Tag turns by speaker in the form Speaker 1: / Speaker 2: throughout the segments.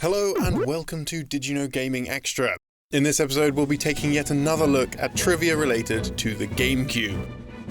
Speaker 1: Hello and welcome to Did You Know Gaming Extra. In this episode we'll be taking yet another look at trivia related to the GameCube.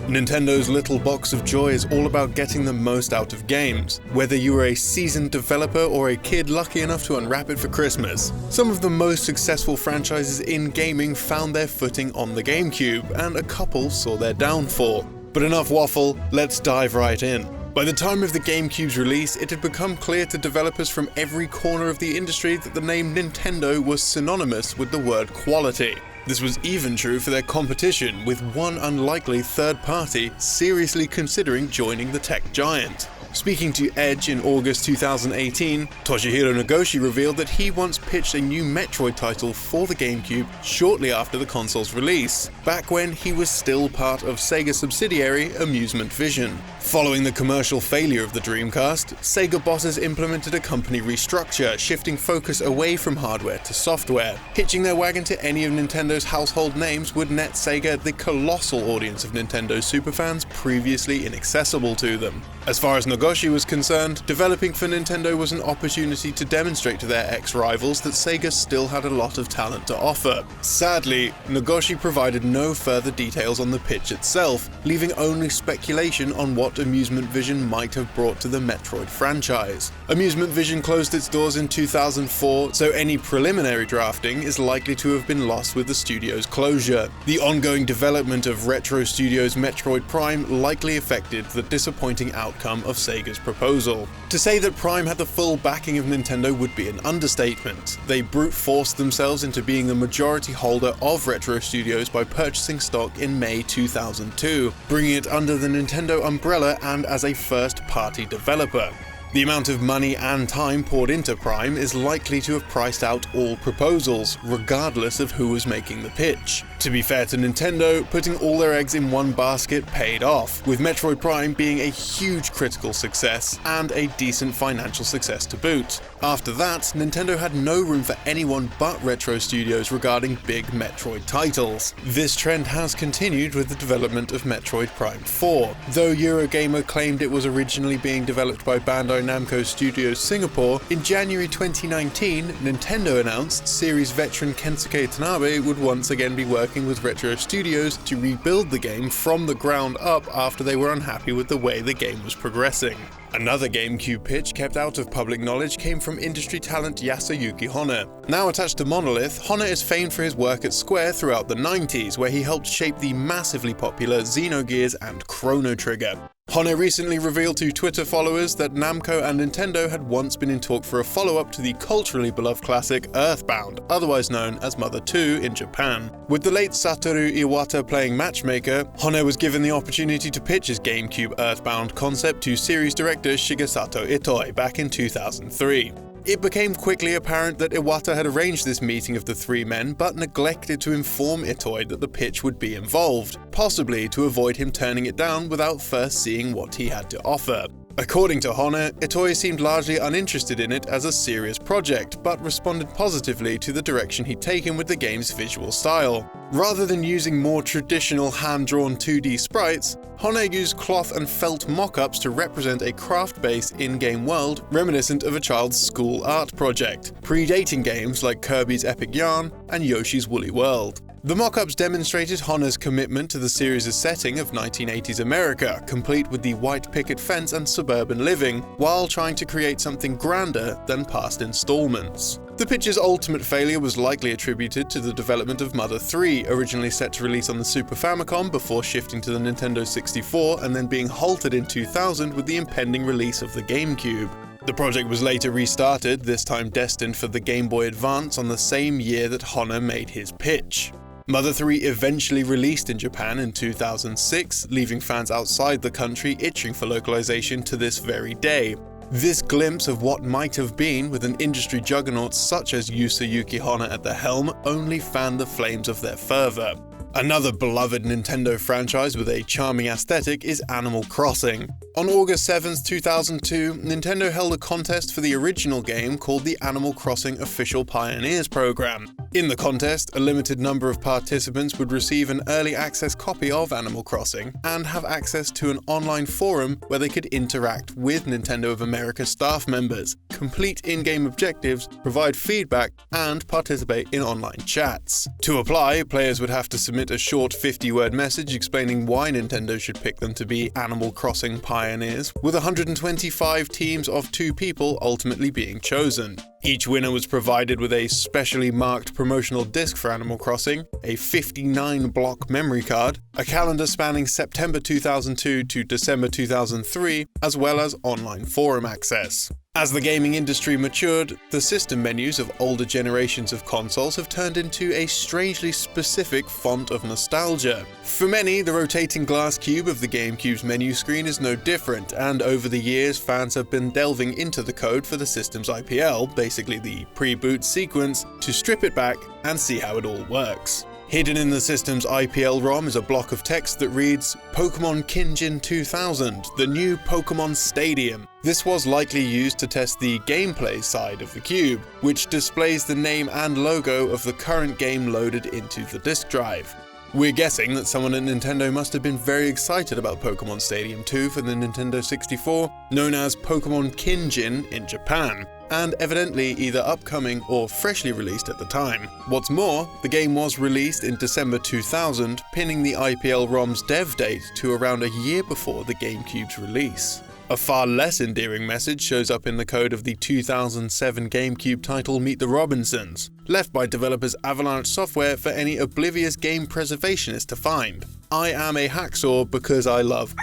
Speaker 1: Nintendo's little box of joy is all about getting the most out of games, whether you are a seasoned developer or a kid lucky enough to unwrap it for Christmas. Some of the most successful franchises in gaming found their footing on the GameCube, and a couple saw their downfall. But enough waffle, let's dive right in. By the time of the GameCube's release, it had become clear to developers from every corner of the industry that the name Nintendo was synonymous with the word quality. This was even true for their competition, with one unlikely third party seriously considering joining the tech giant. Speaking to Edge in August 2018, Toshihiro Nagoshi revealed that he once pitched a new Metroid title for the GameCube shortly after the console's release, back when he was still part of Sega subsidiary Amusement Vision. Following the commercial failure of the Dreamcast, Sega bosses implemented a company restructure, shifting focus away from hardware to software. Hitching their wagon to any of Nintendo's household names would net Sega the colossal audience of Nintendo superfans previously inaccessible to them. As far as Nagoshi was concerned, developing for Nintendo was an opportunity to demonstrate to their ex-rivals that Sega still had a lot of talent to offer. Sadly, Nagoshi provided no further details on the pitch itself, leaving only speculation on what Amusement Vision might have brought to the Metroid franchise. Amusement Vision closed its doors in 2004, so any preliminary drafting is likely to have been lost with the studio's closure. The ongoing development of Retro Studios' Metroid Prime likely affected the disappointing outcome of Sega's proposal. To say that Prime had the full backing of Nintendo would be an understatement. They brute forced themselves into being the majority holder of Retro Studios by purchasing stock in May 2002, bringing it under the Nintendo umbrella and as a first-party developer. The amount of money and time poured into Prime is likely to have priced out all proposals, regardless of who was making the pitch. To be fair to Nintendo, putting all their eggs in one basket paid off, with Metroid Prime being a huge critical success and a decent financial success to boot. After that, Nintendo had no room for anyone but Retro Studios regarding big Metroid titles. This trend has continued with the development of Metroid Prime 4. Though Eurogamer claimed it was originally being developed by Bandai Namco Studios Singapore, in January 2019, Nintendo announced series veteran Kensuke Tanabe would once again be working with Retro Studios to rebuild the game from the ground up after they were unhappy with the way the game was progressing. Another GameCube pitch kept out of public knowledge came from industry talent Yasuyuki Hona. Now attached to Monolith, Hona is famed for his work at Square throughout the 90s, where he helped shape the massively popular Xenogears and Chrono Trigger. Hona recently revealed to Twitter followers that Namco and Nintendo had once been in talk for a follow-up to the culturally beloved classic Earthbound, otherwise known as Mother 2 in Japan. With the late Satoru Iwata playing matchmaker, Hona was given the opportunity to pitch his GameCube Earthbound concept to series director Shigesato Itoi back in 2003. It became quickly apparent that Iwata had arranged this meeting of the three men, but neglected to inform Itoi that the pitch would be involved, possibly to avoid him turning it down without first seeing what he had to offer. According to Hona, Itoi seemed largely uninterested in it as a serious project, but responded positively to the direction he'd taken with the game's visual style. Rather than using more traditional hand-drawn 2D sprites, Hona used cloth and felt mock-ups to represent a craft-based in-game world reminiscent of a child's school art project, predating games like Kirby's Epic Yarn and Yoshi's Woolly World. The mock-ups demonstrated Hona's commitment to the series' setting of 1980s America, complete with the white picket fence and suburban living, while trying to create something grander than past installments. The pitch's ultimate failure was likely attributed to the development of Mother 3, originally set to release on the Super Famicom before shifting to the Nintendo 64 and then being halted in 2000 with the impending release of the GameCube. The project was later restarted, this time destined for the Game Boy Advance on the same year that Hona made his pitch. Mother 3 eventually released in Japan in 2006, leaving fans outside the country itching for localization to this very day. This glimpse of what might have been with an industry juggernaut such as Yasuyuki Hona at the helm only fanned the flames of their fervor. Another beloved Nintendo franchise with a charming aesthetic is Animal Crossing. On August 7th, 2002, Nintendo held a contest for the original game called the Animal Crossing Official Pioneers Program. In the contest, a limited number of participants would receive an early access copy of Animal Crossing and have access to an online forum where they could interact with Nintendo of America staff members, complete in-game objectives, provide feedback, and participate in online chats. To apply, players would have to submit a short 50-word message explaining why Nintendo should pick them to be Animal Crossing pioneers, with 125 teams of 2 people ultimately being chosen. Each winner was provided with a specially marked promotional disc for Animal Crossing, a 59-block memory card, a calendar spanning September 2002 to December 2003, as well as online forum access. As the gaming industry matured, the system menus of older generations of consoles have turned into a strangely specific font of nostalgia. For many, the rotating glass cube of the GameCube's menu screen is no different, and over the years fans have been delving into the code for the system's IPL, basically the pre-boot sequence, to strip it back and see how it all works. Hidden in the system's IPL ROM is a block of text that reads, "Pokemon Kinjin 2000, the new Pokemon Stadium." This was likely used to test the gameplay side of the cube, which displays the name and logo of the current game loaded into the disk drive. We're guessing that someone at Nintendo must have been very excited about Pokemon Stadium 2 for the Nintendo 64, known as Pokemon Kinjin in Japan, and evidently either upcoming or freshly released at the time. What's more, the game was released in December 2000, pinning the IPL ROM's dev date to around a year before the GameCube's release. A far less endearing message shows up in the code of the 2007 GameCube title Meet the Robinsons, left by developers Avalanche Software for any oblivious game preservationist to find. "I am a hacksaw because I love..."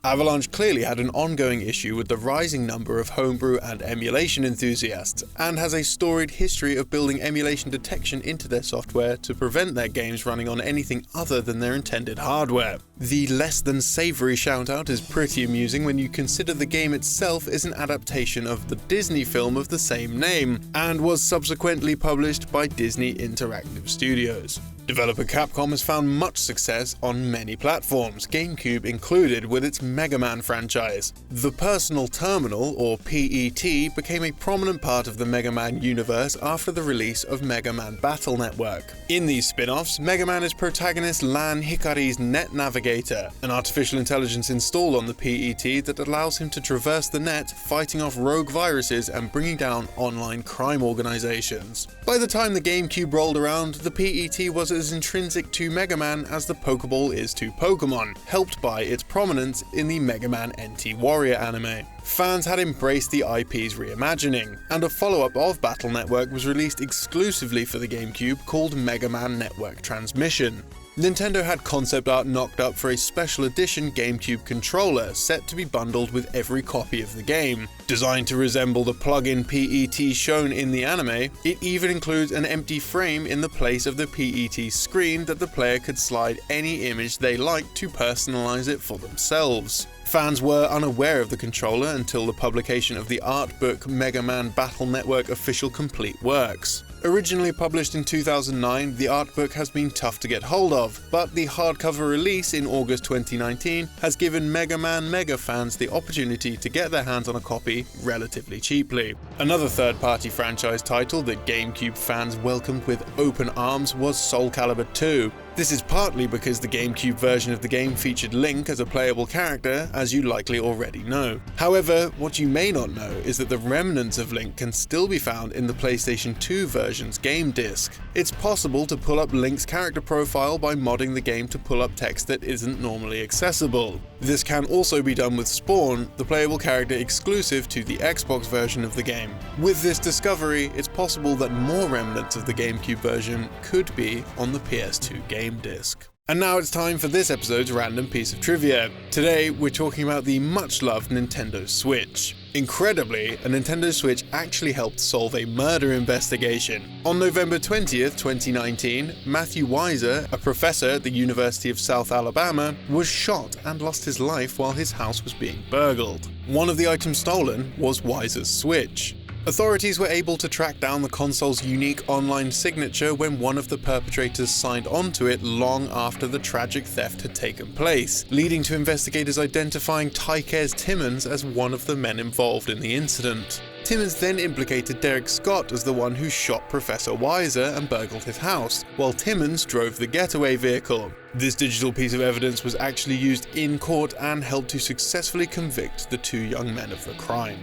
Speaker 1: Avalanche clearly had an ongoing issue with the rising number of homebrew and emulation enthusiasts, and has a storied history of building emulation detection into their software to prevent their games running on anything other than their intended hardware. The less than savoury shout-out is pretty amusing when you consider the game itself is an adaptation of the Disney film of the same name, and was subsequently published by Disney Interactive Studios. Developer Capcom has found much success on many platforms, GameCube included, with its Mega Man franchise. The Personal Terminal, or PET, became a prominent part of the Mega Man universe after the release of Mega Man Battle Network. In these spin-offs, Mega Man is protagonist Lan Hikari's Net Navigator, an artificial intelligence installed on the PET that allows him to traverse the net, fighting off rogue viruses and bringing down online crime organizations. By the time the GameCube rolled around, the PET was as intrinsic to Mega Man as the Pokeball is to Pokemon, helped by its prominence in the Mega Man NT Warrior anime. Fans had embraced the IP's reimagining, and a follow-up of Battle Network was released exclusively for the GameCube called Mega Man Network Transmission. Nintendo had concept art knocked up for a special edition GameCube controller set to be bundled with every copy of the game. Designed to resemble the plug-in PET shown in the anime, it even includes an empty frame in the place of the PET screen that the player could slide any image they liked to personalize it for themselves. Fans were unaware of the controller until the publication of the art book Mega Man Battle Network Official Complete Works. Originally published in 2009, the art book has been tough to get hold of, but the hardcover release in August 2019 has given Mega Man Mega fans the opportunity to get their hands on a copy relatively cheaply. Another third-party franchise title that GameCube fans welcomed with open arms was Soul Calibur 2. This is partly because the GameCube version of the game featured Link as a playable character, as you likely already know. However, what you may not know is that the remnants of Link can still be found in the PlayStation 2 version's game disc. It's possible to pull up Link's character profile by modding the game to pull up text that isn't normally accessible. This can also be done with Spawn, the playable character exclusive to the Xbox version of the game. With this discovery, it's possible that more remnants of the GameCube version could be on the PS2 game disc. And now it's time for this episode's random piece of trivia. Today, we're talking about the much-loved Nintendo Switch. Incredibly, a Nintendo Switch actually helped solve a murder investigation. On November 20th, 2019, Matthew Weiser, a professor at the University of South Alabama, was shot and lost his life while his house was being burgled. One of the items stolen was Weiser's Switch. Authorities were able to track down the console's unique online signature when one of the perpetrators signed onto it long after the tragic theft had taken place, leading to investigators identifying Tyker's Timmons as one of the men involved in the incident. Timmons then implicated Derek Scott as the one who shot Professor Weiser and burgled his house, while Timmons drove the getaway vehicle. This digital piece of evidence was actually used in court and helped to successfully convict the two young men of the crime.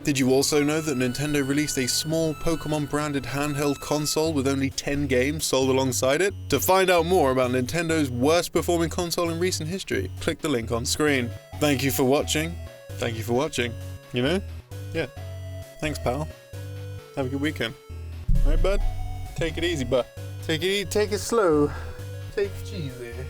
Speaker 1: Did you also know that Nintendo released a small Pokemon-branded handheld console with only 10 games sold alongside it? To find out more about Nintendo's worst-performing console in recent history, click the link on screen. Thank you for watching. Thank you for watching. You know? Yeah. Thanks, pal. Have a good weekend. Alright, bud? Take it easy, bud. Take it slow. Take it easy.